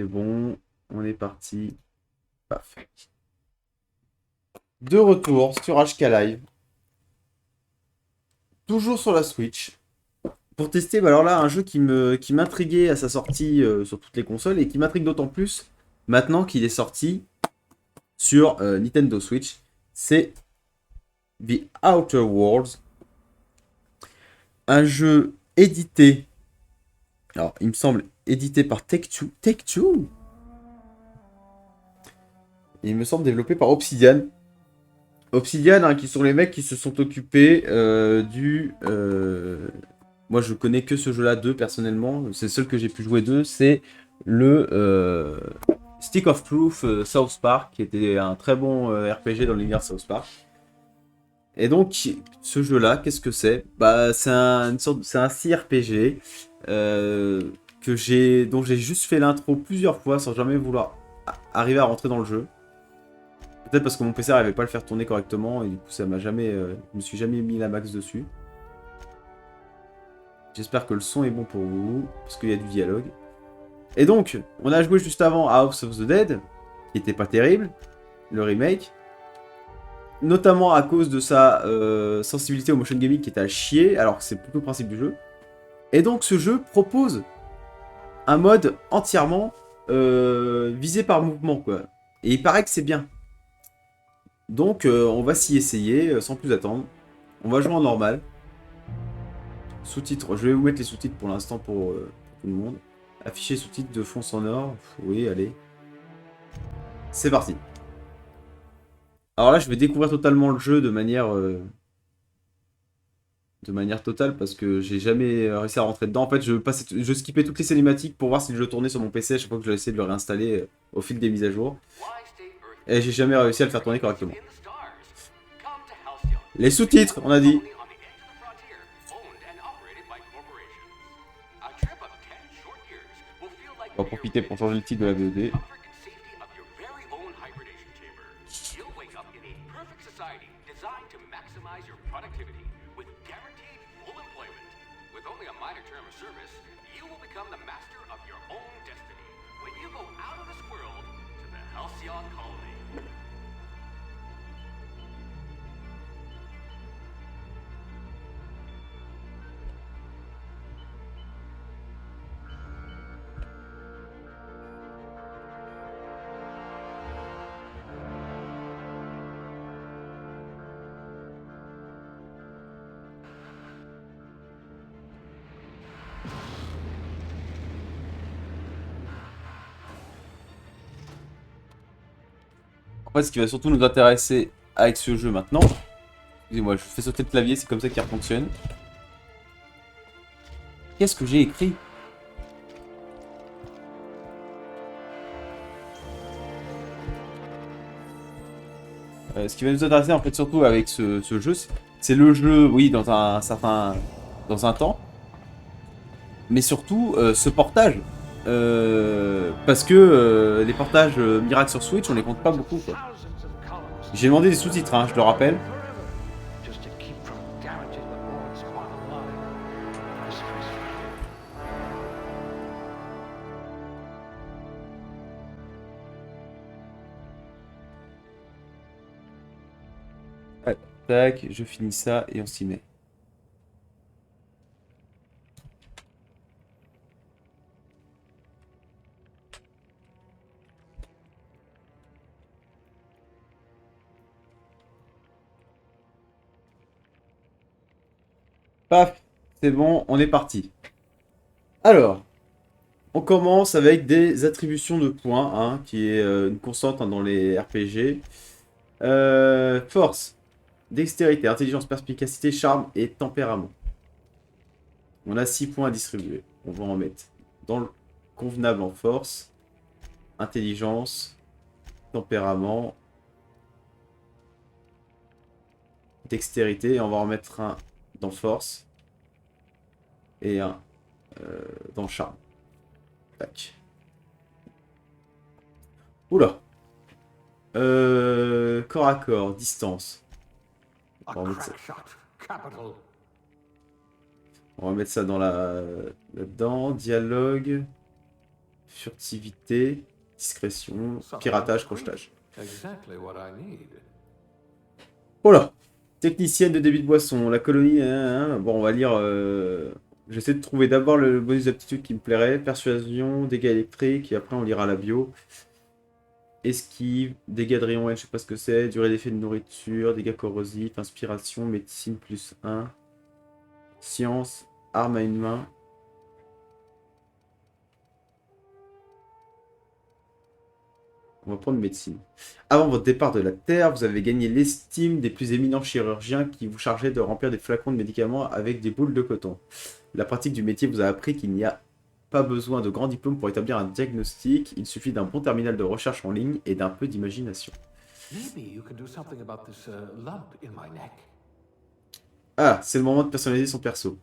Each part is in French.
C'est bon, on est parti. Paf. De retour sur HK Live, toujours sur la Switch, pour tester, bah alors là, un jeu qui m'intriguait à sa sortie sur toutes les consoles et qui m'intrigue d'autant plus maintenant qu'il est sorti sur Nintendo Switch. C'est The Outer Worlds, un jeu édité, alors il me semble édité par Take-Two. Take-Two? Il me semble développé par Obsidian. Obsidian, hein, qui sont les mecs qui se sont occupés moi, je connais que ce jeu-là d'eux, personnellement. C'est le seul que j'ai pu jouer d'eux. C'est le Stick of Truth South Park, qui était un très bon RPG dans l'univers South Park. Et donc, ce jeu-là, qu'est-ce que c'est? Bah, c'est un CRPG dont j'ai juste fait l'intro plusieurs fois sans jamais vouloir arriver à rentrer dans le jeu. Peut-être parce que mon PC n'arrivait pas à le faire tourner correctement et du coup ça m'a jamais, je me suis jamais mis la max dessus. J'espère que le son est bon pour vous parce qu'il y a du dialogue. Et donc, on a joué juste avant à House of the Dead, qui était pas terrible, le remake, notamment à cause de sa sensibilité au motion gaming qui était à chier, alors que c'est plutôt le principe du jeu. Et donc ce jeu propose un mode entièrement visé par mouvement, quoi. Et il paraît que c'est bien. Donc on va s'y essayer sans plus attendre. On va jouer en normal. Sous-titres, je vais vous mettre les sous-titres pour l'instant pour tout le monde. Afficher sous-titres de fond sonore, oui, allez. C'est parti. Alors là, je vais découvrir totalement le jeu de manière totale parce que j'ai jamais réussi à rentrer dedans. En fait, je skippais toutes les cinématiques pour voir si le jeu tournait sur mon PC à chaque fois que je essayé de le réinstaller au fil des mises à jour. Et j'ai jamais réussi à le faire tourner correctement. Les sous-titres, on a dit. On va profiter pour changer le titre de la VOD. En fait, ce qui va surtout nous intéresser avec ce jeu maintenant, excusez-moi, je fais sauter le clavier, c'est comme ça qu'il fonctionne. Qu'est-ce que j'ai écrit? Ce qui va nous intéresser en fait surtout avec ce jeu, c'est le jeu, oui, dans un temps, mais surtout ce portage. Parce que les portages Miracle sur Switch, on les compte pas beaucoup, quoi. J'ai demandé des sous-titres, hein, je le rappelle. Ouais. Tac, je finis ça et on s'y met. Paf, c'est bon, on est parti. Alors, on commence avec des attributions de points, hein, qui est une constante hein, dans les RPG. Force, dextérité, intelligence, perspicacité, charme et tempérament. On a 6 points à distribuer. On va en mettre dans le convenable en force, intelligence, tempérament, dextérité. Et on va en mettre un dans force et un dans charme. Tac. Oula. Corps à corps, distance. On va remettre ça, on va mettre ça dans là-dedans. Dialogue. Furtivité, discrétion, piratage, crochetage. Oh là! Technicienne de débit de boisson, la colonie... Bon, on va lire... J'essaie de trouver d'abord le bonus d'aptitude qui me plairait. Persuasion, dégâts électriques, et après on lira la bio. Esquive, dégâts de rayon L, je sais pas ce que c'est. Durée d'effet de nourriture, dégâts corrosifs, inspiration, médecine plus 1. Science, arme à une main. On va prendre médecine. Avant votre départ de la Terre, vous avez gagné l'estime des plus éminents chirurgiens qui vous chargeaient de remplir des flacons de médicaments avec des boules de coton. La pratique du métier vous a appris qu'il n'y a pas besoin de grands diplômes pour établir un diagnostic. Il suffit d'un bon terminal de recherche en ligne et d'un peu d'imagination. Ah, c'est le moment de personnaliser son perso.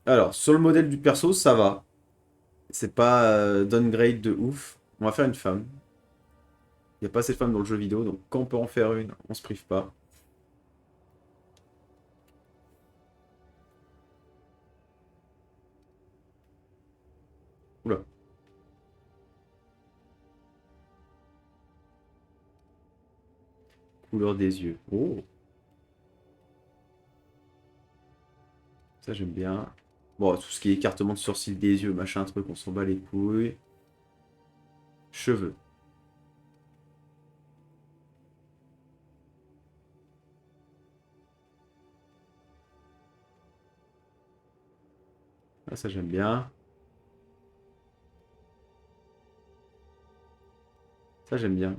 Alors, sur le modèle du perso, ça va. C'est pas downgrade de ouf. On va faire une femme. Il n'y a pas assez de femmes dans le jeu vidéo, donc quand on peut en faire une, on se prive pas. Oula. Couleur des yeux. Oh. Ça, j'aime bien. Bon, tout ce qui est écartement de sourcils des yeux, machin, truc, on s'en bat les couilles. Cheveux. Ah, ça, j'aime bien. Ça, j'aime bien.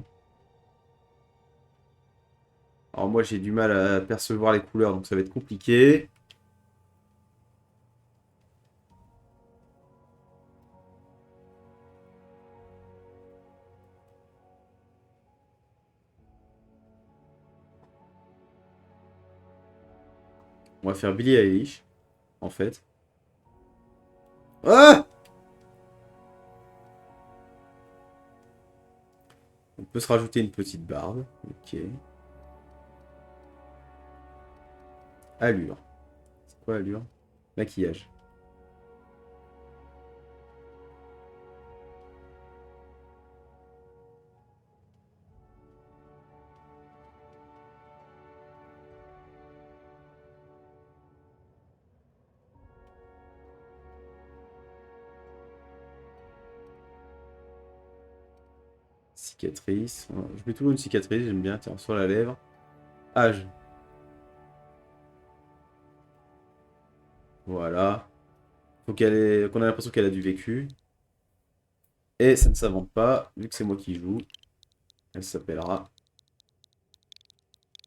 Alors, moi, j'ai du mal à percevoir les couleurs, donc ça va être compliqué. On va faire Billie Eilish, en fait. Ah! On peut se rajouter une petite barbe. Ok. Allure. C'est quoi allure? Maquillage. Cicatrice. Je mets toujours une cicatrice, j'aime bien. Tiens, sur la lèvre. Âge. Voilà. Faut qu'on a l'impression qu'elle a du vécu. Et ça ne s'invente pas, vu que c'est moi qui joue. Elle s'appellera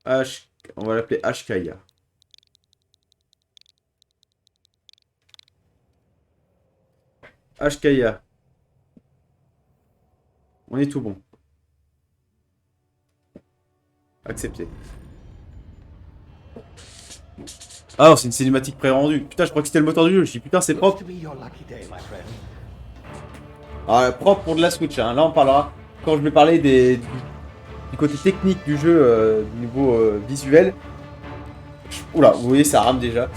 H. On va l'appeler Hkaya. Hkaya. On est tout bon. Accepté. Ah, c'est une cinématique pré-rendue. Putain, je crois que c'était le moteur du jeu. Je dis putain, c'est propre. Ah, propre pour de la Switch. Hein. Là, on parlera. Quand je vais parler du côté technique du jeu, du niveau visuel. Oula, vous voyez, ça rame déjà.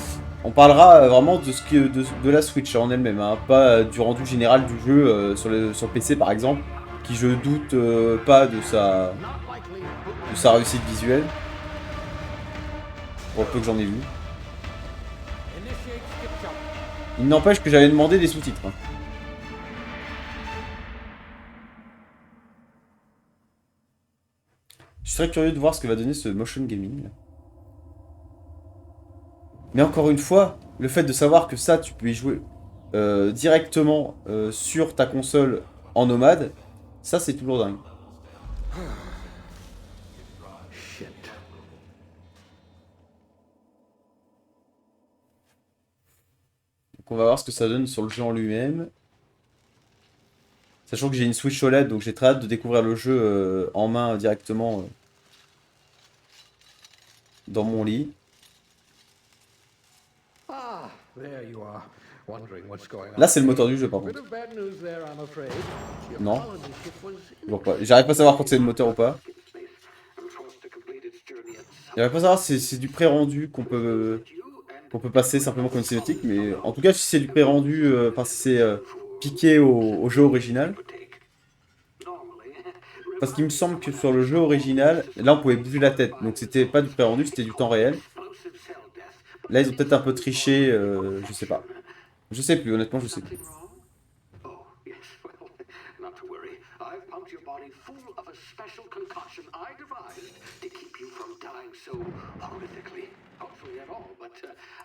On parlera vraiment de ce que de la Switch en elle-même, hein, pas du rendu général du jeu sur le PC par exemple, qui je doute pas de sa réussite visuelle. Pour peu que j'en ai vu. Il n'empêche que j'avais demandé des sous-titres. Hein. Je serais curieux de voir ce que va donner ce motion gaming. Mais encore une fois, le fait de savoir que ça, tu peux y jouer directement sur ta console en nomade, ça c'est toujours dingue. Donc on va voir ce que ça donne sur le jeu en lui-même. Sachant que j'ai une Switch OLED, donc j'ai très hâte de découvrir le jeu en main directement dans mon lit. Là, c'est le moteur du jeu, par contre. Non. J'arrive pas à savoir quand c'est le moteur ou pas. J'arrive pas à savoir si c'est du pré-rendu qu'on peut passer simplement comme une cinématique, mais en tout cas, si c'est du pré-rendu, enfin, si c'est piqué au jeu original. Parce qu'il me semble que sur le jeu original, là on pouvait bouger la tête. Donc c'était pas du pré-rendu, c'était du temps réel. Là ils ont peut-être un peu triché, je sais pas. Je sais plus, honnêtement je sais plus.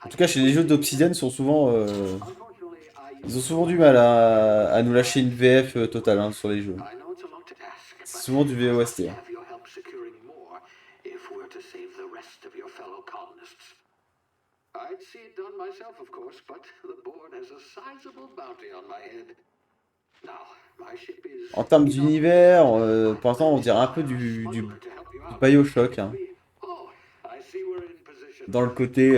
En tout cas chez les jeux d'Obsidian, ils sont souvent... ils ont souvent du mal à nous lâcher une VF totale hein, sur les jeux. C'est souvent du VOST. Hein. I'd see it done myself, of course, but the board has a sizable bounty on my head. Now, my ship is... En termes d'univers, pour l'instant on dirait un peu du Bioshock. Hein. Oh, I see we're in position. Dans le côté,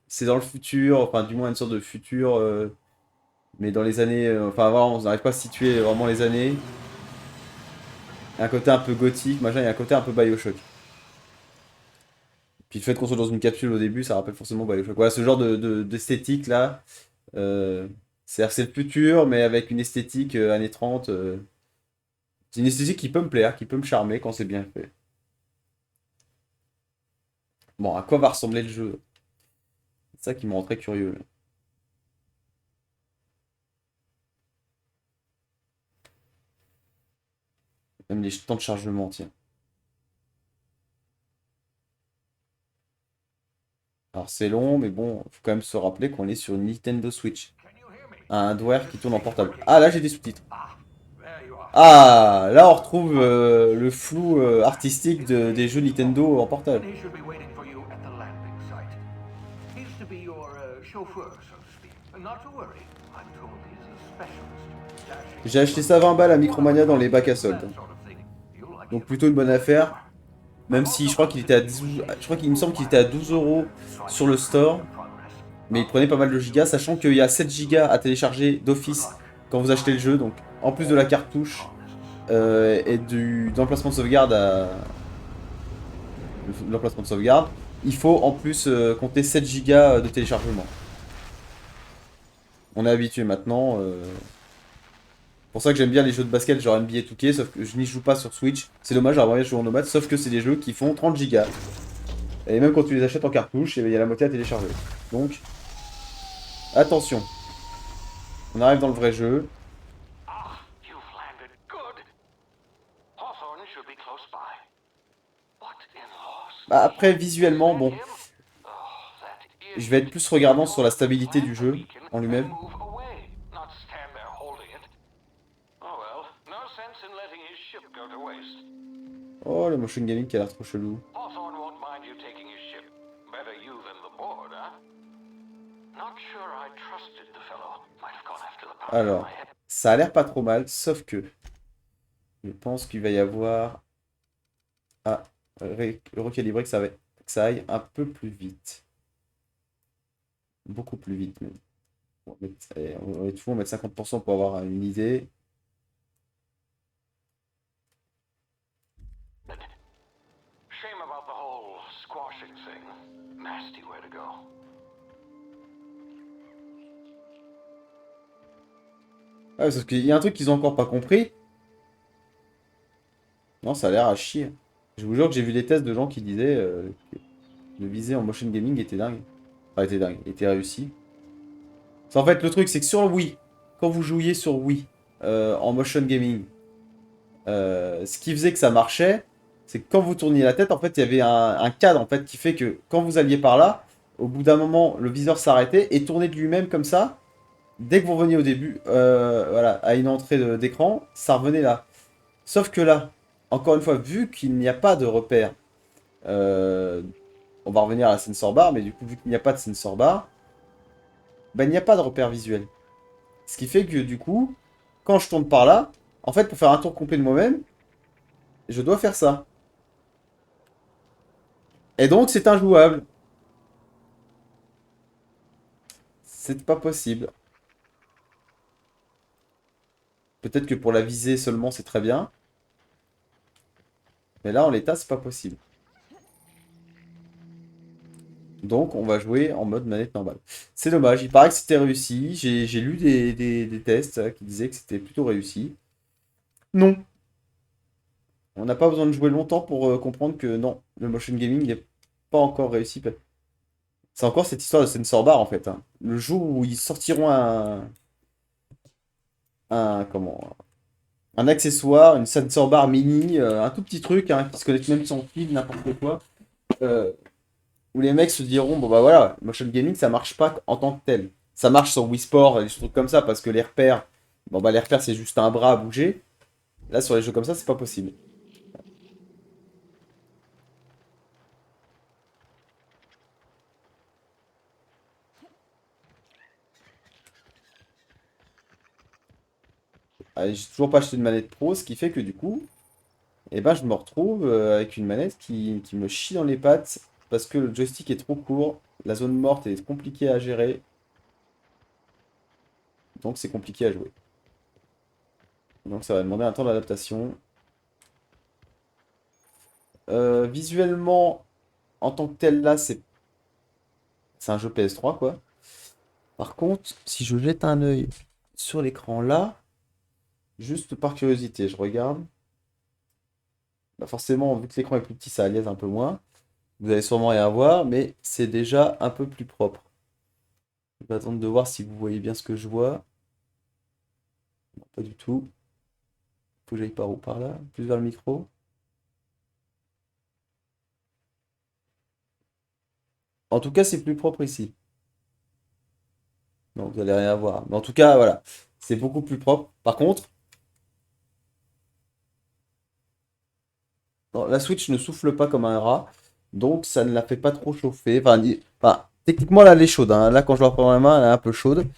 c'est dans le futur, enfin du moins une sorte de futur, mais dans les années, enfin avant on n'arrive pas à situer vraiment les années. Il y a un côté un peu gothique, machin, il y a un côté un peu Bioshock. Puis le fait qu'on soit dans une capsule au début, ça rappelle forcément Bioshock. Voilà, ce genre d'esthétique là, c'est-à-dire c'est le futur, mais avec une esthétique années 30. C'est une esthétique qui peut me plaire, qui peut me charmer quand c'est bien fait. Bon, à quoi va ressembler le jeu? C'est ça qui me rend très curieux. Là. Même les temps de chargement, tiens. Alors c'est long, mais bon, faut quand même se rappeler qu'on est sur une Nintendo Switch. Un hardware qui tourne en portable. Ah, là j'ai des sous-titres. Ah, là on retrouve le flou artistique des jeux Nintendo en portable. J'ai acheté ça 20 balles à Micromania dans les bacs à soldes. Donc plutôt une bonne affaire. Même si je crois qu'il était à 10, je crois qu'il me semble qu'il était à 12 € sur le store. Mais il prenait pas mal de gigas, sachant qu'il y a 7 gigas à télécharger d'office quand vous achetez le jeu. Donc en plus de la cartouche et de l'emplacement de sauvegarde l'emplacement de sauvegarde, il faut en plus compter 7 gigas de téléchargement. On est habitué maintenant. C'est pour ça que j'aime bien les jeux de basket genre NBA 2K, sauf que je n'y joue pas sur Switch. C'est dommage, j'aimerais bien jouer en nomade, sauf que c'est des jeux qui font 30 gigas. Et même quand tu les achètes en cartouche, il y a la moitié à télécharger. Donc, attention. On arrive dans le vrai jeu. Bah, après, visuellement, bon. Je vais être plus regardant sur la stabilité du jeu en lui-même. Oh, le motion gaming qui a l'air trop chelou. Alors, ça a l'air pas trop mal, sauf que je pense qu'il va y avoir à recalibrer que ça aille un peu plus vite. Beaucoup plus vite même. On va mettre, allez, on va être fou, on va mettre 50% pour avoir une idée. Ah, parce qu'il y a un truc qu'ils ont encore pas compris. Non, ça a l'air à chier. Je vous jure que j'ai vu des tests de gens qui disaient que le visé en motion gaming était dingue. Enfin, était dingue, était réussi. En fait, le truc, c'est que sur le Wii, quand vous jouiez sur Wii en motion gaming, ce qui faisait que ça marchait, c'est que quand vous tourniez la tête, en fait, il y avait un cadre en fait, qui fait que quand vous alliez par là, au bout d'un moment, le viseur s'arrêtait et tournait de lui-même comme ça. Dès que vous reveniez au début, voilà, à une entrée d'écran, ça revenait là. Sauf que là, encore une fois, vu qu'il n'y a pas de repère, euh, on va revenir à la sensor bar, mais du coup, vu qu'il n'y a pas de sensor bar, ben, il n'y a pas de repère visuel. Ce qui fait que du coup, quand je tourne par là, en fait, pour faire un tour complet de moi-même, je dois faire ça. Et donc, c'est injouable. C'est pas possible. Peut-être que pour la visée seulement, c'est très bien. Mais là, en l'état, c'est pas possible. Donc on va jouer en mode manette normale. C'est dommage, il paraît que c'était réussi. J'ai lu des tests qui disaient que c'était plutôt réussi. Non, on n'a pas besoin de jouer longtemps pour comprendre que non, le motion gaming n'est pas encore réussi. C'est encore cette histoire de sensor bar en fait, hein. Le jour où ils sortiront comment, un accessoire, une sensor bar mini, un tout petit truc hein, qui se connecte même sans fil, n'importe quoi, euh, où les mecs se diront bon bah voilà, motion gaming ça marche pas en tant que tel. Ça marche sur Wii Sport et des trucs comme ça parce que les repères, bon bah les repères c'est juste un bras à bouger. Là sur les jeux comme ça c'est pas possible. Ah, j'ai toujours pas acheté de manette pro, ce qui fait que du coup, et ben je me retrouve avec une manette qui me chie dans les pattes parce que le joystick est trop court, la zone morte est compliquée à gérer, donc c'est compliqué à jouer. Donc ça va demander un temps d'adaptation. Visuellement, en tant que tel, là, c'est un jeu PS3, quoi. Par contre, si je jette un œil sur l'écran là, juste par curiosité, je regarde. Bah forcément, vu que l'écran est plus petit, ça aliase un peu moins. Vous allez sûrement rien voir, mais c'est déjà un peu plus propre. Je vais attendre de voir si vous voyez bien ce que je vois. Non, pas du tout. Faut que j'aille par où? Par là? Plus vers le micro. En tout cas, c'est plus propre ici. Non, vous allez rien voir. Mais en tout cas, voilà. C'est beaucoup plus propre. Par contre, non, la Switch ne souffle pas comme un rat. Donc, ça ne la fait pas trop chauffer. Enfin, techniquement, là, elle est chaude, hein. Là, quand je la reprends dans la main, elle est un peu chaude.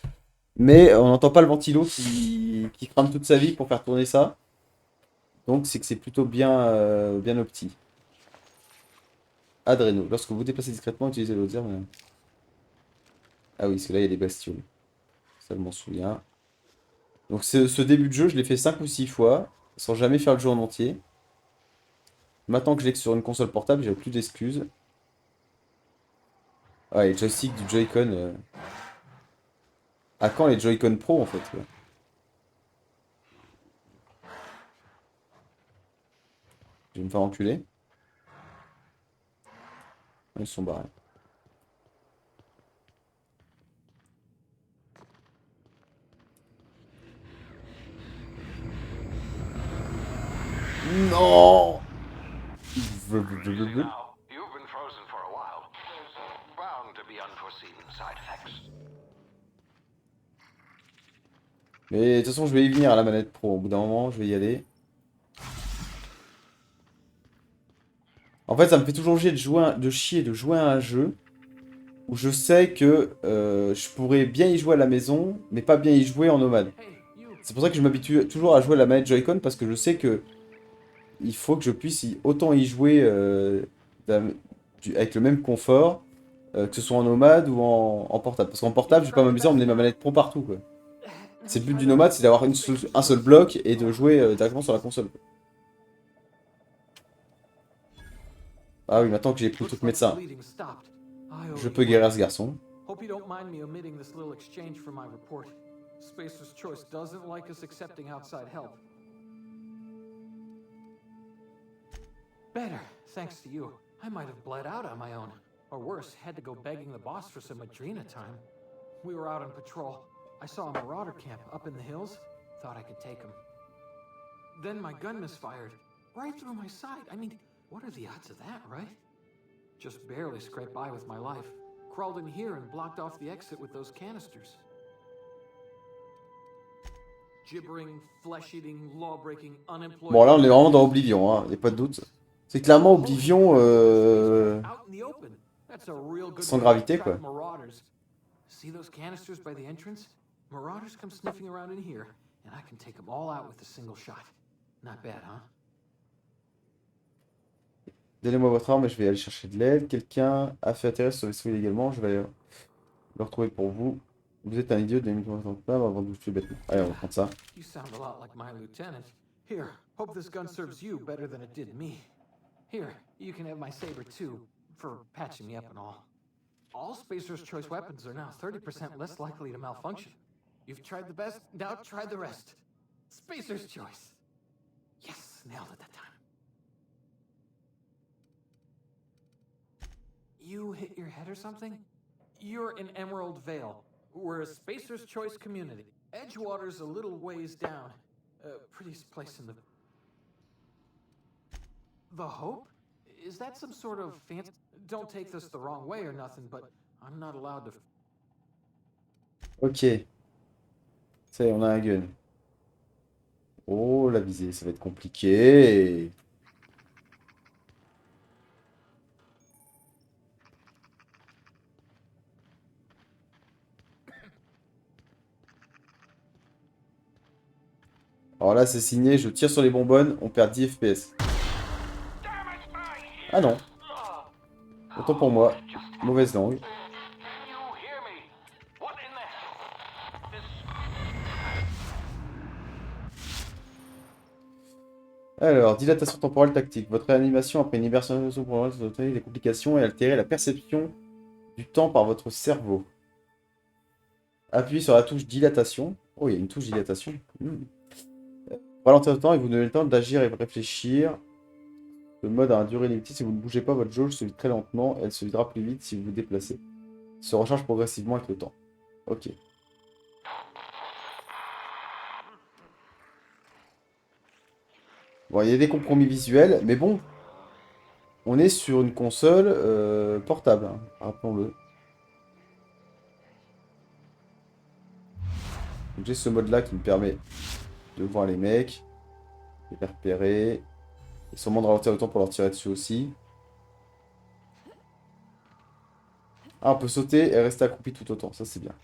Mais on n'entend pas le ventilo qui crame toute sa vie pour faire tourner ça. Donc, c'est que c'est plutôt bien opti. Adreno. Lorsque vous déplacez discrètement, utilisez l'autre arme. Ah oui, parce que là, il y a des bestioles. Ça, je m'en souviens. Donc, ce début de jeu, je l'ai fait 5 ou 6 fois, sans jamais faire le jeu en entier. Maintenant que je l'ai que sur une console portable, j'ai plus d'excuses. Ah, les joysticks du Joy-Con. À quand les Joy-Con Pro, en fait? Ouais. Je vais me faire enculer. Ils sont barrés. Non! Easy now. You've been frozen for a while. There's bound to be unforeseen side effects. Mais de toute façon, je vais y venir à la manette pro. Au bout d'un moment, je vais y aller. En fait, ça me fait toujours chier de jouer à un jeu où je sais que je pourrais bien y jouer à la maison, mais pas bien y jouer en nomade. Hey, you. C'est pour ça que je m'habitue toujours à jouer à la manette Joy-Con parce que je sais que il faut que je puisse autant y jouer avec le même confort, que ce soit en nomade ou en portable. Parce qu'en You portable, je vais pas tried your m'amuser à best emmener ma now. manette pro partout, quoi. Have C'est you le but du tried nomade, c'est d'avoir everything? un seul bloc et de jouer directement sur la console, quoi. Ah oui, maintenant que j'ai pris le Looks truc like the médecin, bleeding stopped. I owe je you peux one. guérir ce garçon. Hope you don't mind me omitting this little exchange from my report. Spacer's Choice doesn't like us accepting outside help. Better, thanks to you. I might have bled out on my own. Or worse, had to go begging the boss for some Adrena time. We were out on patrol. I saw a marauder camp up in the hills. Thought I could take him. Then my gun misfired. Right through my side. I mean, what are the odds of that, right? Just barely scraped by with my life. Crawled in here and blocked off the exit with those canisters. Gibbering, flesh-eating, law-breaking, unemployed. Bon, là, on est vraiment dans Oblivion, hein, y a pas de doute. C'est clairement Oblivion Out in the open. That's a real good sans way to gravité, track quoi. marauders. See those canisters by the entrance? Marauders come sniffing around in here, and I can take them all out with a single shot. Not bad, huh? Donnez-moi votre arme et je vais aller chercher de l'aide. Quelqu'un a fait atterrir ce vaisseau illégalement. Je vais le retrouver pour vous. Vous êtes un idiot de pas avant de vous tuer bêtement. Allez, on va prendre ça. You sound a lot like my lieutenant. Here, hope this gun serves you better than it did me. Here, you can have my saber too, for patching me up and all. All Spacer's Choice weapons are now 30% less likely to malfunction. You've tried the best, now try the rest. Spacer's Choice. Yes, nailed it that time. You hit your head or something? You're in Emerald Vale. We're a Spacer's Choice community. Edgewater's a little ways down. Prettiest place in the... The Hope? Is that some sort of fancy... Don't take this the wrong way or nothing, but I'm not allowed to... Ok. Ça y est, on a un gun. Oh, la visée, ça va être compliqué. Alors là, c'est signé, je tire sur les bonbonnes, on perd 10 FPS. Ah non. Autant pour moi. Mauvaise langue. Alors, dilatation temporelle tactique. Votre réanimation après une immersion temporelle vous obtenez des complications et altérer la perception du temps par votre cerveau. Appuyez sur la touche dilatation. Oh, il y a une touche dilatation. Ralentir le temps et vous donnez le temps d'agir et de réfléchir. Le mode a une durée limitée. Si vous ne bougez pas, votre jauge se vide très lentement. Elle se videra plus vite si vous vous déplacez. Se recharge progressivement avec le temps. Ok. Bon, il y a des compromis visuels, mais bon, on est sur une console portable, hein, rappelons-le. Donc j'ai ce mode-là qui me permet de voir les mecs, de les repérer, et sûrement de ralentir le temps pour leur tirer dessus aussi. Ah, on peut sauter et rester accroupi tout autant, ça c'est bien.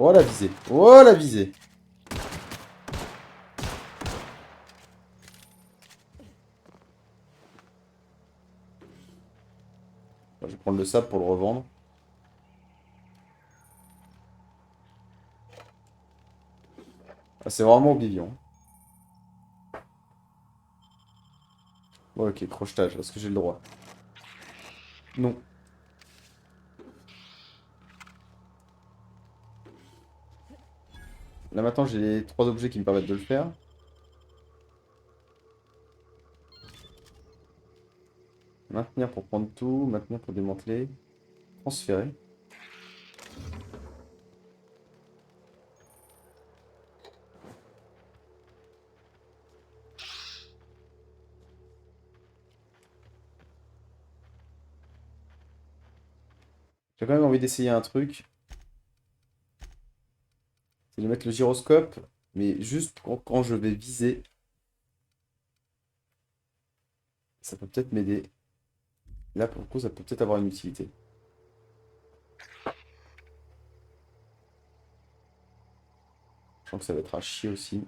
Oh la visée, oh la visée. Je vais prendre le sable pour le revendre. Ah, c'est vraiment Oblivion. Ouais, ok, crochetage, est-ce que j'ai le droit? Non. Là maintenant j'ai les 3 objets qui me permettent de le faire. Maintenir pour prendre tout, maintenir pour démanteler, transférer. J'ai quand même envie d'essayer un truc. C'est de mettre le gyroscope, mais juste quand je vais viser. Ça peut peut-être m'aider. Là, pour le coup, ça peut peut-être avoir une utilité. Je sens que ça va être à chier aussi.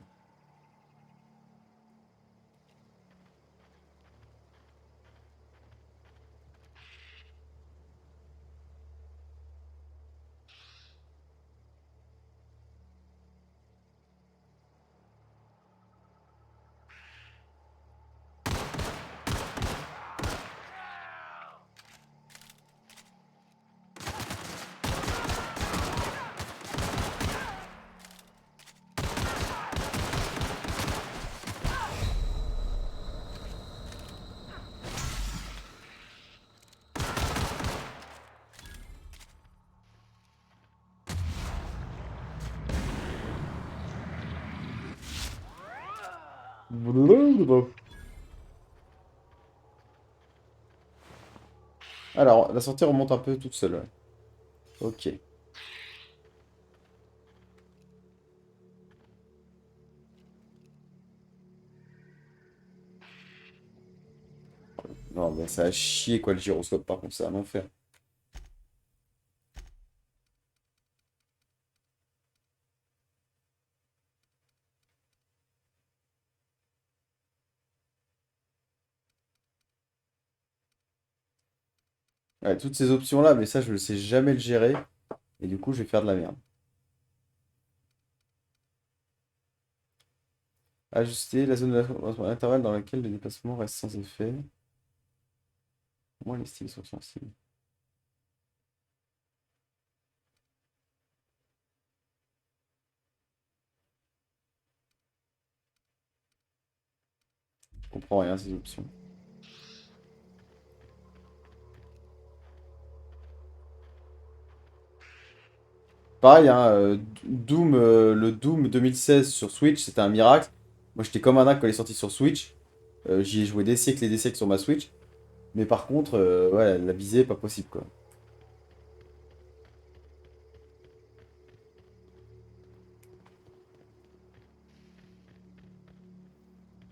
Alors, la sortie remonte un peu toute seule. Ouais. Ok. Non, ben ça a chier quoi le gyroscope, par contre, c'est un enfer. Ouais, toutes ces options-là, mais ça, je ne sais jamais le gérer. Et du coup, je vais faire de la merde. Ajuster la zone d'intervalle dans laquelle le déplacement reste sans effet. Moi, les styles sont sensibles. Je comprends rien ces options. Pareil, hein, Doom, le Doom 2016 sur Switch, c'était un miracle. Moi, j'étais comme un dingue quand il est sorti sur Switch. J'y ai joué des siècles et des siècles sur ma Switch. Mais par contre, ouais, la visée, pas possible, quoi.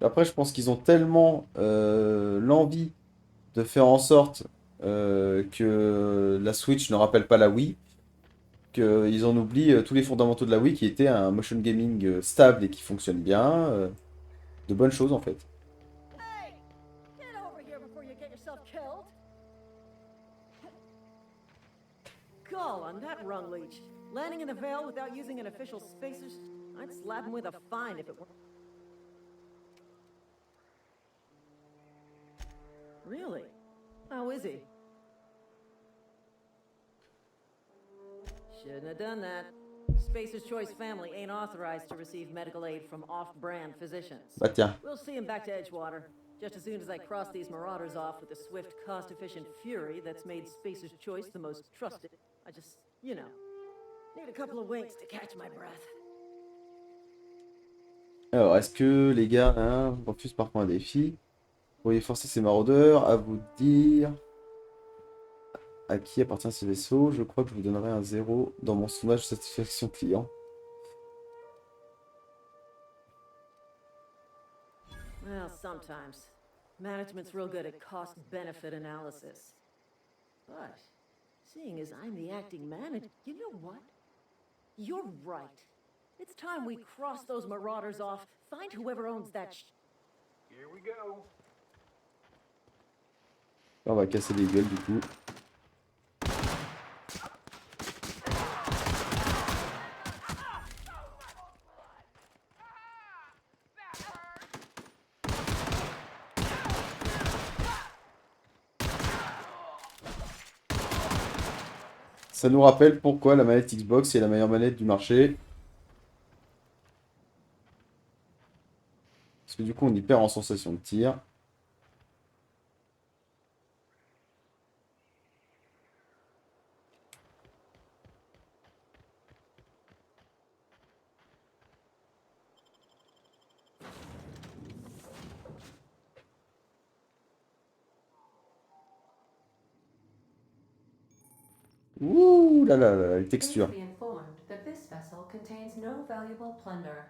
Après, je pense qu'ils ont tellement l'envie de faire en sorte que la Switch ne rappelle pas la Wii, qu'ils en oublient tous les fondamentaux de la Wii qui étaient un motion gaming stable et qui fonctionne bien. De bonnes choses, en fait. Hey! Get over here before you get yourself killed! Go on that rung leech. Landing in the Vale without using an official spacer, I'd slap him with a fine if it were. Really? How is he? Shouldn't have done that. Spacer's Choice family ain't authorized to receive medical aid from off-brand physicians. Bah tiens. We'll see him back to Edgewater, just as soon as I cross these marauders off with the swift, cost-efficient fury that's made Spacer's Choice the most trusted. I just, you know, need a couple of winks to catch my breath. Alors, est-ce que les gars hein, refusent parfois un défi? Vous pourriez forcer ces maraudeurs à vous dire à qui appartient ce vaisseau. Je crois que je vous donnerai un 0 dans mon sondage de satisfaction client. Well, sometimes. Management's real good at cost-benefit analysis. But, seeing as I'm the acting manager, you know what? You're right. It's time we cross those marauders off, find whoever owns that Here we go. Là, on va casser les gueules du coup. Ça nous rappelle pourquoi la manette Xbox est la meilleure manette du marché. Parce que du coup on y perd en sensation de tir. Ouh là là là, les textures. Please be informed that this vessel contains no valuable plunder.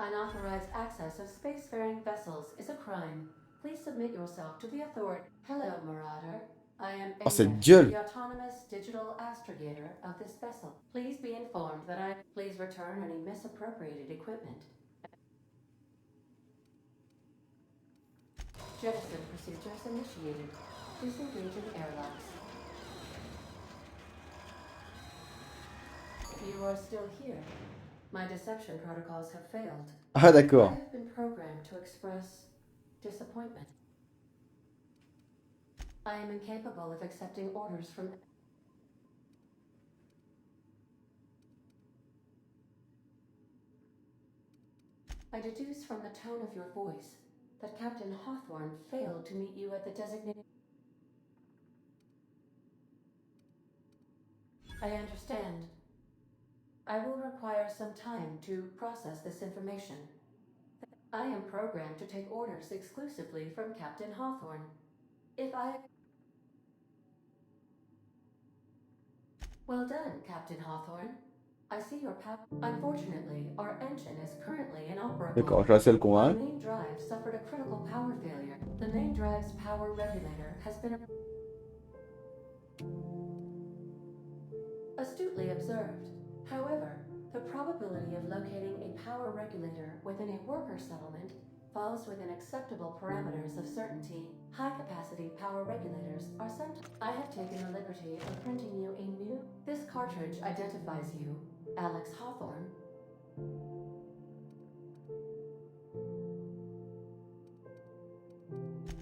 Unauthorized access of spacefaring vessels is a crime. Please submit yourself to the authority. Hello, Marauder. I am Oh, cette Aeneas, gueule! the autonomous digital astrogator of this vessel. Please be informed that Please return any misappropriated equipment. Jettison procedures initiated. Disengaging airlocks. You are still here. My deception protocols have failed. Ah I d'accord. have been programmed to express disappointment. I am incapable of accepting orders from... I deduce from the tone of your voice that Captain Hawthorne failed to meet you at the designated... I understand. I will require some time to process this information. I am programmed to take orders exclusively from Captain Hawthorne. If I... Well done, Captain Hawthorne. I see your power. Unfortunately, our engine is currently inoperable. D'accord, je vais essayer de le Our convaincre. main drive suffered a critical power failure. The main drive's power regulator has been... Astutely observed. However, the probability of locating a power regulator within a worker settlement falls within acceptable parameters of certainty. High-capacity power regulators are sometimes... I have taken the liberty of printing you a new... This cartridge identifies you, Alex Hawthorne.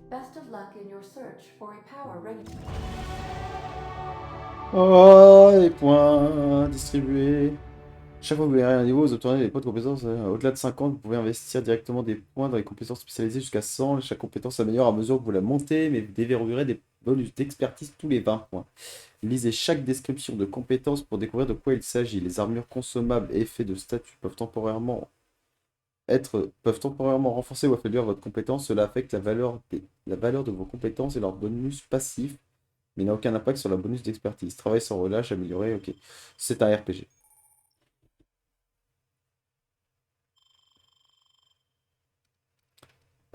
Best of luck in your search for a power regulator. Oh, les points distribués. Chaque fois que vous verrez un niveau, vous obtiendrez des points de compétences. Au-delà de 50, vous pouvez investir directement des points dans les compétences spécialisées jusqu'à 100. Chaque compétence s'améliore à mesure que vous la montez, mais vous déverrouillerez des bonus d'expertise tous les 20 points. Lisez chaque description de compétences pour découvrir de quoi il s'agit. Les armures consommables et effets de statut peuvent temporairement renforcer ou affaiblir votre compétence. Cela affecte la valeur de vos compétences et leurs bonus passifs, mais n'a aucun impact sur la bonus d'expertise. Travail sans relâche, amélioré, ok. C'est un RPG.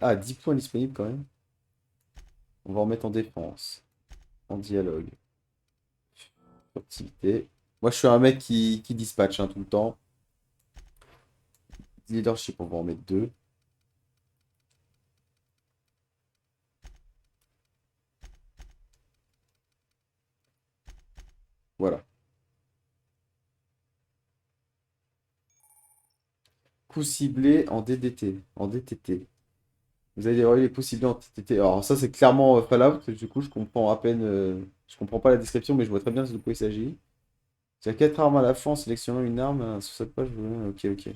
Ah, 10 points disponibles quand même. On va en mettre en défense. En dialogue. Activité. Moi, je suis un mec qui dispatche hein, tout le temps. Leadership, on va en mettre 2. Voilà. Coup ciblé en DDT. En DTT. Vous allez voir les possibles en TTT. Alors ça c'est clairement Fallout, du coup je comprends à peine, je comprends pas la description mais je vois très bien de quoi il s'agit. Il y a 4 armes à la fois en sélectionnant une arme sur cette page. Ok ok.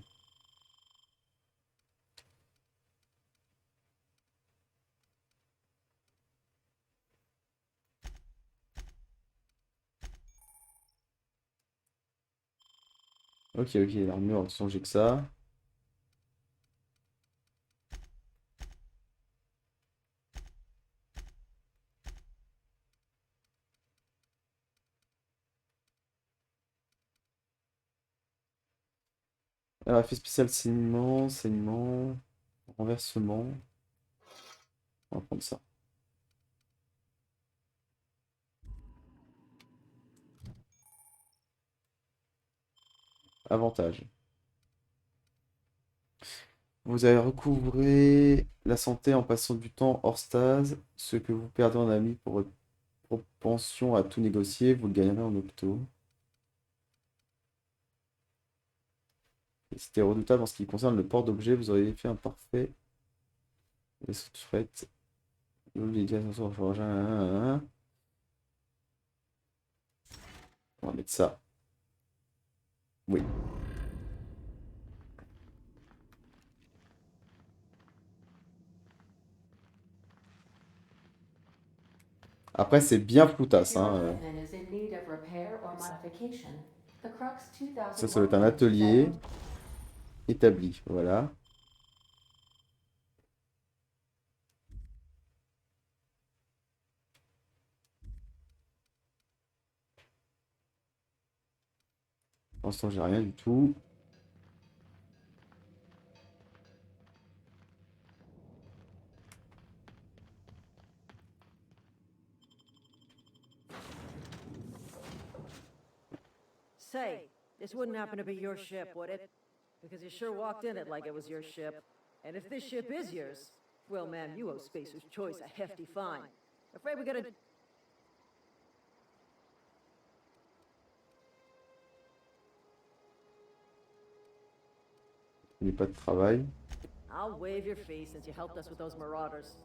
Ok ok, l'armure, de toute façon j'ai que ça. Alors effet spécial saignement, saignement, renversement. On va prendre ça. Avantage. Vous allez recouvrer la santé en passant du temps hors stase. Ce que vous perdez en ami pour votre propension à tout négocier, vous le gagnerez en octo. Et c'était redoutable en ce qui concerne le port d'objets. Vous auriez fait un parfait. Les sous-fret. L'obligation sur le On va mettre ça. Oui. Après, c'est bien If floutasse. your Hein. equipment is in need of repair or modification, the Crux Ça doit être un 2001 is atelier available. établi. Voilà. Pour l'instant, j'ai rien du tout. Say, this wouldn't happen to be your ship, would it? Because you sure walked in it like it was your ship. And if this ship is yours, well, man, you owe Spacer's Choice a hefty fine. Afraid we gotta... Il n'y a pas de travail. I'll waive your fee since you helped us with those marauders.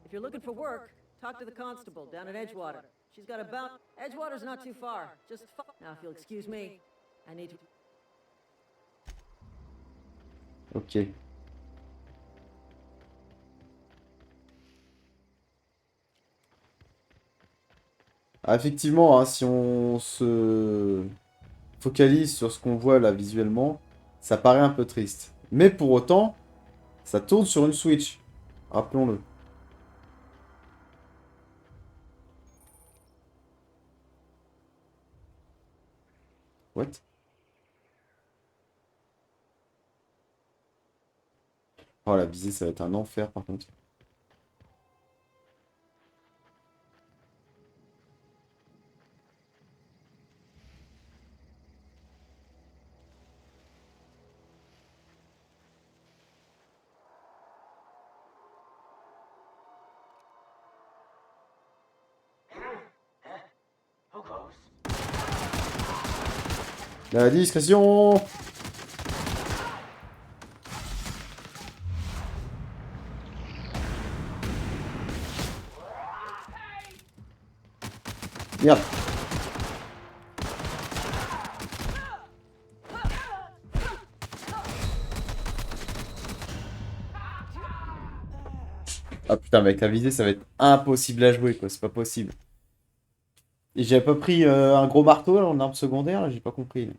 If you're looking for work, talk to the constable down at Edgewater. She's got about... Edgewater's not too far. Just... Now, if you'll excuse me, I need to... Ok. Ah, effectivement, hein, si on se focalise sur ce qu'on voit là visuellement, ça paraît un peu triste. Mais pour autant, ça tourne sur une Switch. Rappelons-le. What? Oh, la visée, ça va être un enfer par contre. La discrétion! Merde. Ah putain, mais avec la visée, ça va être impossible à jouer, quoi. C'est pas possible. Et j'avais pas pris un gros marteau là, en arme secondaire, là, j'ai pas compris.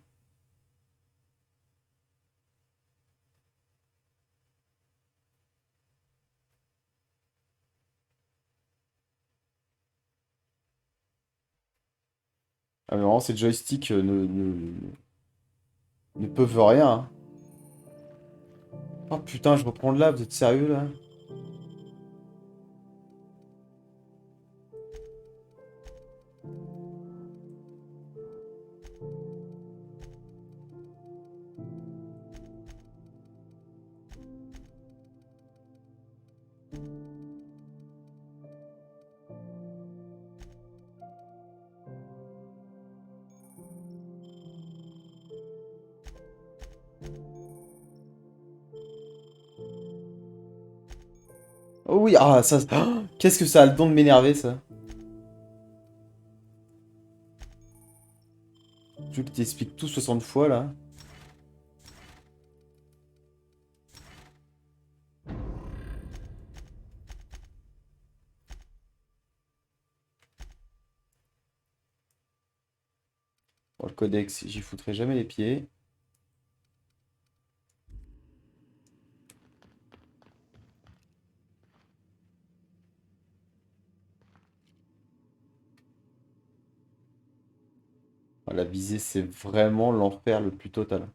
Ah mais vraiment, ces joysticks ne peuvent rien. Hein. Oh putain, je reprends de là, vous êtes sérieux là? Oh oui, ah ça... oh, qu'est-ce que ça a le don de m'énerver ça? Je veux que t'expliques tout 60 fois là. Bon, le codex, j'y foutrai jamais les pieds. Ah, la visée, c'est vraiment l'enfer le plus total.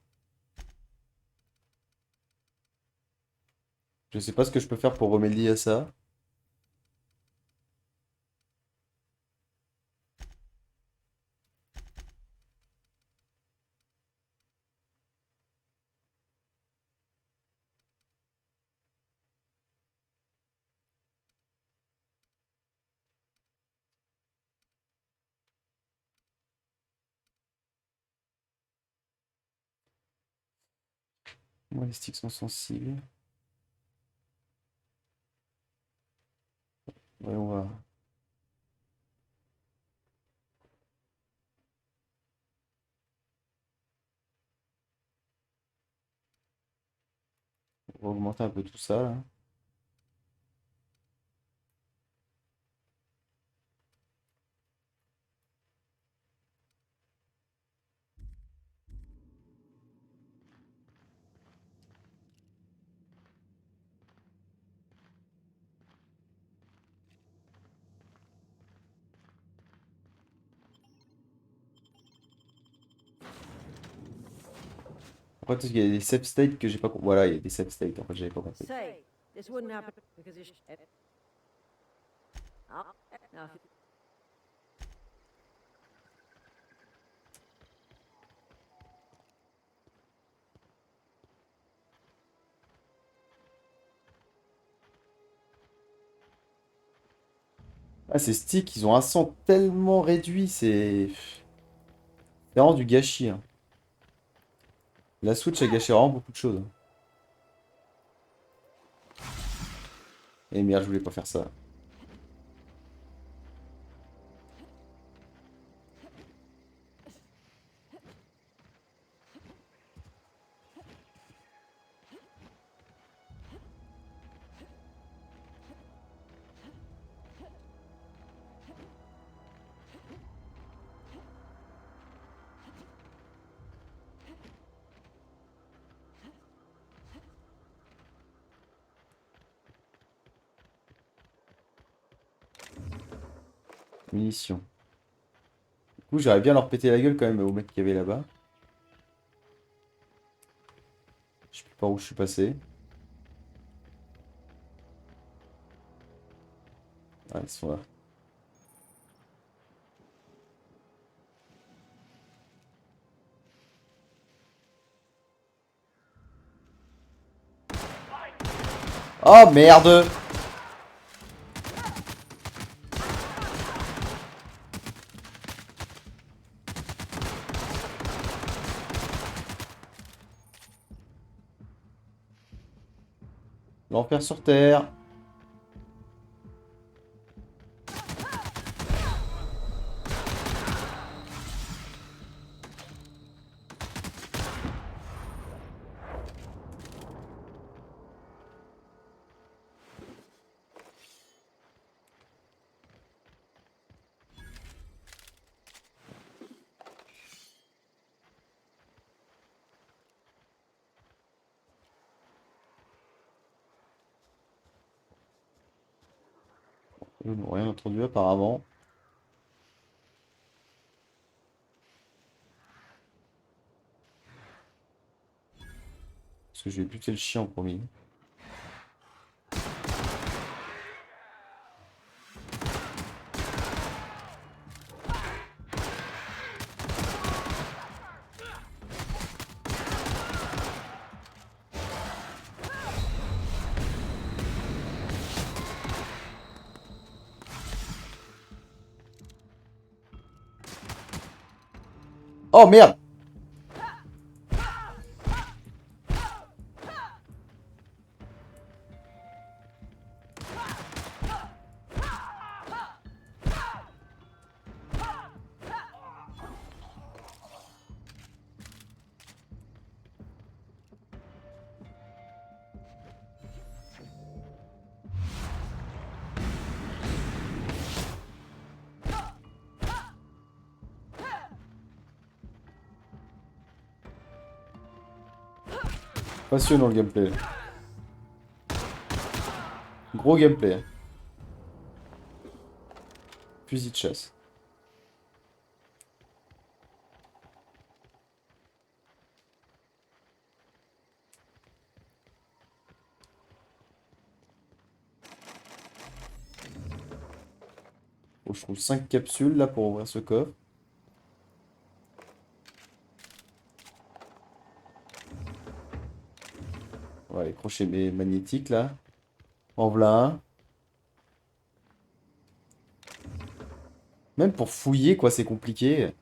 Je sais pas ce que je peux faire pour remédier à ça. Moi, les sticks sont sensibles. Ouais, on va augmenter un peu tout ça là. En fait, il y a des save states que j'ai pas compris. Voilà, il y a des save states en fait, j'avais pas compris. Say, this wouldn't happen because you. Oh, now, Ah, ces sticks, ils ont un sang tellement réduit, c'est vraiment du gâchis. Hein. La Switch a gâché vraiment beaucoup de choses. Hein. Et merde, je voulais pas faire ça. Munitions. Du coup, j'aurais bien leur péter la gueule quand même au mec qui avait là-bas. Je sais plus par où je suis passé. Ah, ils sont là. Oh merde! L'enfer sur Terre. Ils n'ont rien entendu apparemment. Parce que je vais buter le chien en premier. Oh merde! Passionnant le gameplay. Gros gameplay. Fusil de chasse. Faut que je trouve 5 capsules là pour ouvrir ce coffre. On va aller crocher mes magnétiques là. En voilà un. Même pour fouiller quoi, c'est compliqué.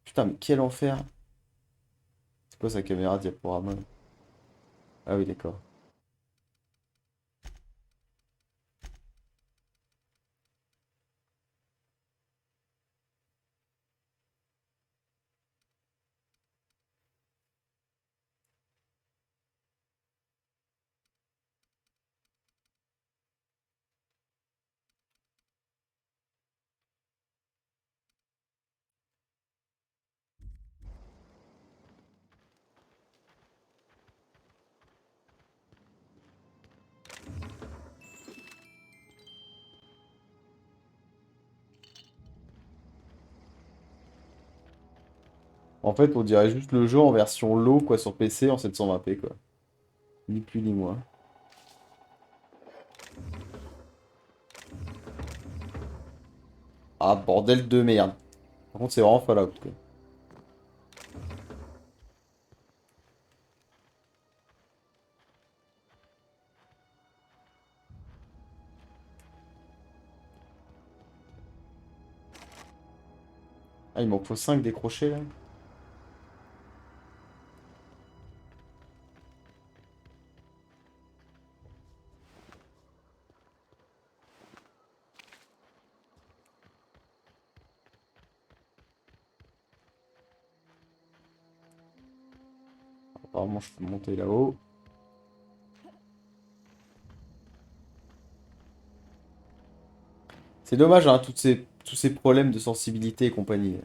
Putain, mais quel enfer. C'est quoi sa caméra diaporama? Ah oui, d'accord. En fait, on dirait juste le jeu en version low quoi sur PC en 720p quoi. Ni plus ni moins. Ah bordel de merde. Par contre, c'est vraiment Fallout quoi. Ah, il m'en faut 5 décrochés là. Apparemment, je peux monter là-haut. C'est dommage, hein, tous ces problèmes de sensibilité et compagnie.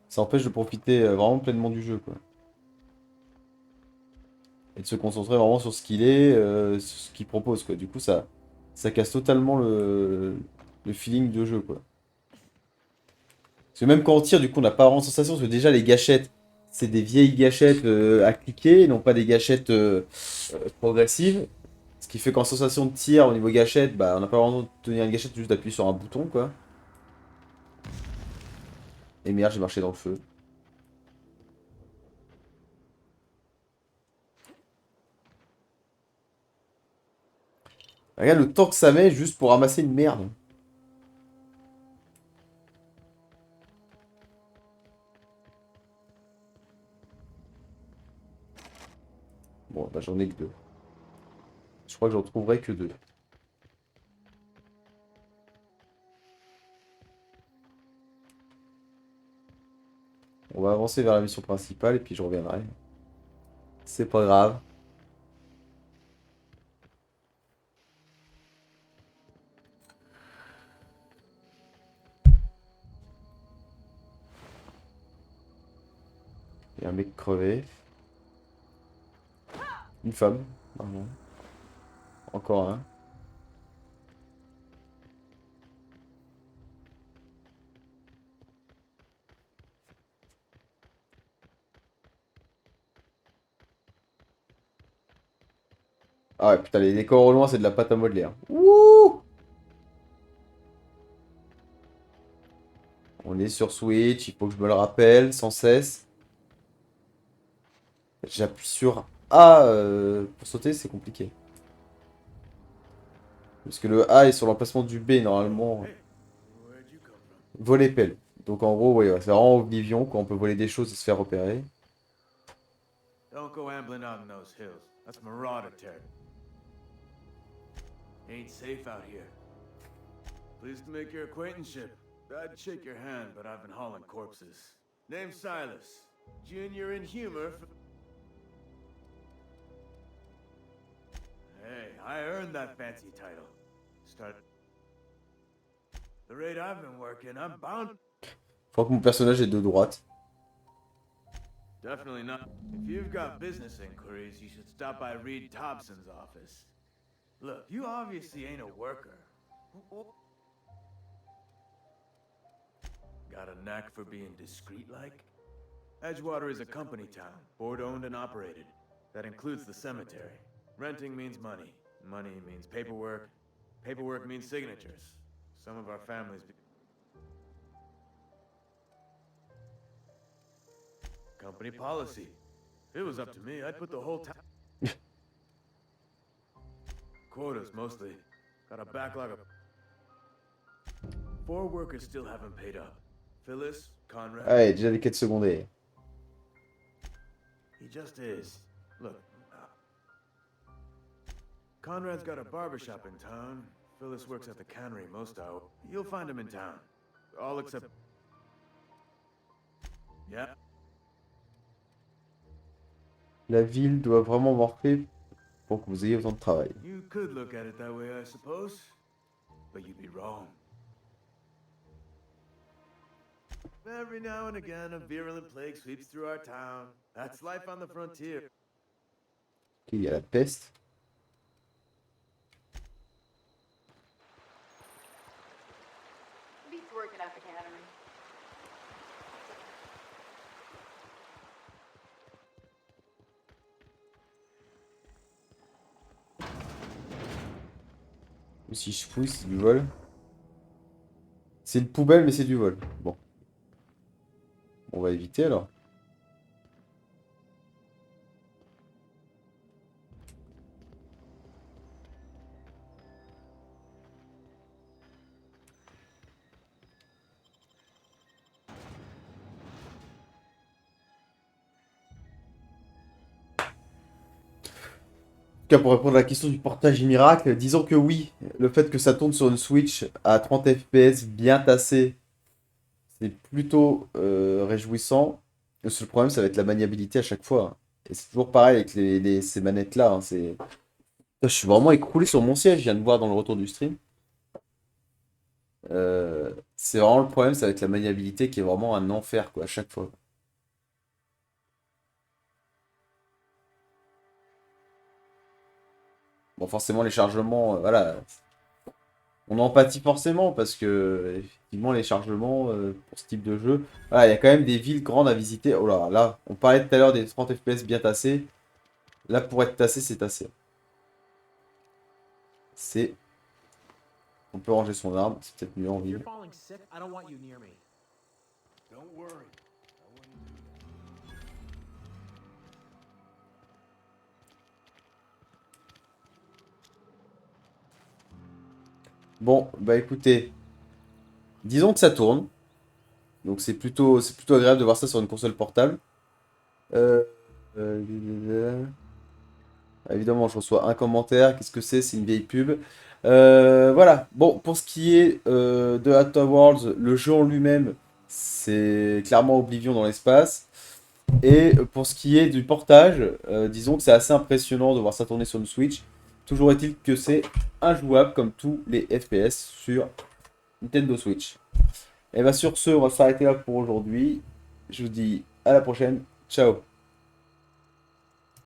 Ça empêche de profiter vraiment pleinement du jeu, quoi. Et de se concentrer vraiment sur ce qu'il est, sur ce qu'il propose, quoi. Du coup, ça casse totalement le feeling de jeu, quoi. Parce que même quand on tire, du coup, on n'a pas vraiment de sensation, parce que déjà, les gâchettes, c'est des vieilles gâchettes à cliquer, et non pas des gâchettes progressives. Ce qui fait qu'en sensation de tir, au niveau gâchette, bah, on n'a pas vraiment de tenir une gâchette, juste d'appuyer sur un bouton, quoi. Et merde, j'ai marché dans le feu. Regarde le temps que ça met juste pour ramasser une merde. Bon, bah j'en ai que deux. Je crois que j'en trouverai que deux. On va avancer vers la mission principale et puis je reviendrai. C'est pas grave. Il y a un mec crevé. Une femme, pardon. Encore un. Ah ouais, putain, les décors au loin, c'est de la pâte à modeler. Hein. Wouh! On est sur Switch, il faut que je me le rappelle sans cesse. J'appuie sur A pour sauter, c'est compliqué. Parce que le A est sur l'emplacement du B, normalement. Voler pelle. Donc en gros, ouais, c'est vraiment Oblivion, quoi. On peut voler des choses et se faire repérer. Don't go ambling out in those hills. That's marauder territory. Ain't safe out here. Pleased to make your acquaintanceship. I'd shake your hand, but I've been hauling corpses. Name's Silas. Junior in humor. Hey, I earned that fancy title. Start. The rate I've been working, I'm bound. Je crois que mon personnage est de droite. Definitely not. If you've got business inquiries, you should stop by Reed Thompson's office. Look, you obviously ain't a worker. Got a knack for being discreet-like? Edgewater is a company town, board-owned and operated. That includes the cemetery. Renting means money. Money means paperwork. Paperwork means signatures. Some of our families... Company policy. If it was up to me, I'd put the whole town... Quotas, mostly. Got a backlog of... 4 workers still haven't paid up. Phyllis, Conrad... Ah, ouais, déjà des quêtes secondaires. He just is. Look... Conrad's got a barbershop in town. Phyllis works at the cannery most hours. You'll find him in town. All except... Yeah. La ville doit vraiment morfler pour que vous ayez autant de travail. You could look at it that way, I suppose. But you'd be wrong. Every now and again, a virulent plague sweeps through our town. That's life on the frontier. Ok, il y a la peste. Beats working at the cannery. Si je fouille, c'est du vol. C'est une poubelle, mais c'est du vol. Bon. On va éviter alors. En tout cas, pour répondre à la question du portage miracle, disons que oui, le fait que ça tourne sur une Switch à 30 FPS bien tassé, c'est plutôt réjouissant. Le seul problème, ça va être la maniabilité à chaque fois. Et c'est toujours pareil avec ces manettes-là. Hein, je suis vraiment écroulé sur mon siège, je viens de voir dans le retour du stream. C'est vraiment le problème, ça va être la maniabilité qui est vraiment un enfer quoi, à chaque fois. Bon, forcément, les chargements, voilà. On empathie forcément parce que, effectivement, les chargements pour ce type de jeu, voilà, il y a quand même des villes grandes à visiter. Oh là, là, on parlait tout à l'heure des 30 FPS bien tassés. Là, pour être tassé, c'est tassé. C'est. On peut ranger son arme, c'est peut-être mieux en ville. falling sick, I don't want you near me. Don't worry. I wouldn't do that. Bon, bah écoutez, disons que ça tourne. Donc c'est plutôt agréable de voir ça sur une console portable. Évidemment, je reçois un commentaire. Qu'est-ce que c'est? C'est une vieille pub. Voilà. Bon, pour ce qui est de Outer Worlds, le jeu en lui-même, c'est clairement Oblivion dans l'espace. Et pour ce qui est du portage, disons que c'est assez impressionnant de voir ça tourner sur une Switch. Toujours est-il que c'est injouable comme tous les FPS sur Nintendo Switch. Et bien sur ce, on va s'arrêter là pour aujourd'hui. Je vous dis à la prochaine. Ciao.